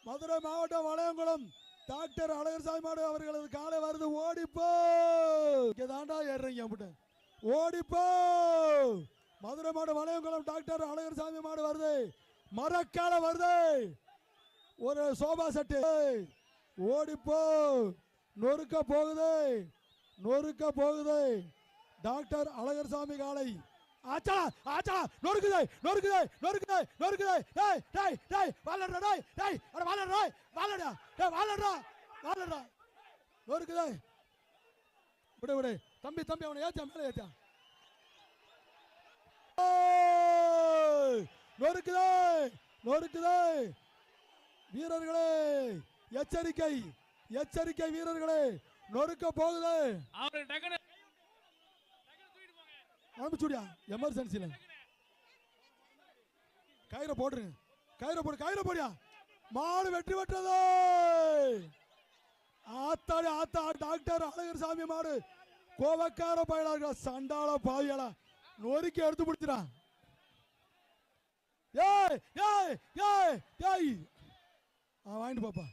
மதுரை மாவட்டம் வளையங்குளம் டாக்டர் அழகர்சாமி மாடு அவர்களது காலை வருது. ஓடிப்போ தாண்டா ஏறுறீங்க. ஓடிப்போ மதுரை மாடு வளையங்குளம் டாக்டர் அழகர்சாமி மாடு வருது. மரக்கால வருது. ஒரு சோபா செட்டு. ஓடிப்போ நொறுக்க போகுது. நொறுக்க போகுது டாக்டர் அழகர்சாமி காலை. ஆச்சா ஆச்சா நொறுக்குதே நொறுக்குதே நொறுக்குதே நொறுக்குதே. டேய் டேய் டேய் வாலடா டேய் டேய் அட வாலடா வாலடா டேய் வாலடா வாலடா நொறுக்குதே. விடு விடு தம்பி தம்பி அவனை ஏத்தா மேலே ஏத்தா. நொறுக்குதே நொறுக்குதே. வீரர்களே எச்சரிக்கை எச்சரிக்கை வீரர்களே நொறுக்க போகுது. அனுப்பிச்சுடியா எமர்ஜென்சில கயிறை போடுங்க. கயிறை போடு கயிறை போடியா. மாடு வெற்றி பெற்றது. ஆத்தாடி ஆத்தா டாக்டர் அழகர்சாமி மாடு கோவக்கார பயலாக சண்டால பாவியலா நொறுக்கி எடுத்து பிடிச்சிடான். ஏய் ஏய் ஏய் ஏய் வாங்கிட்டு பாப்பா.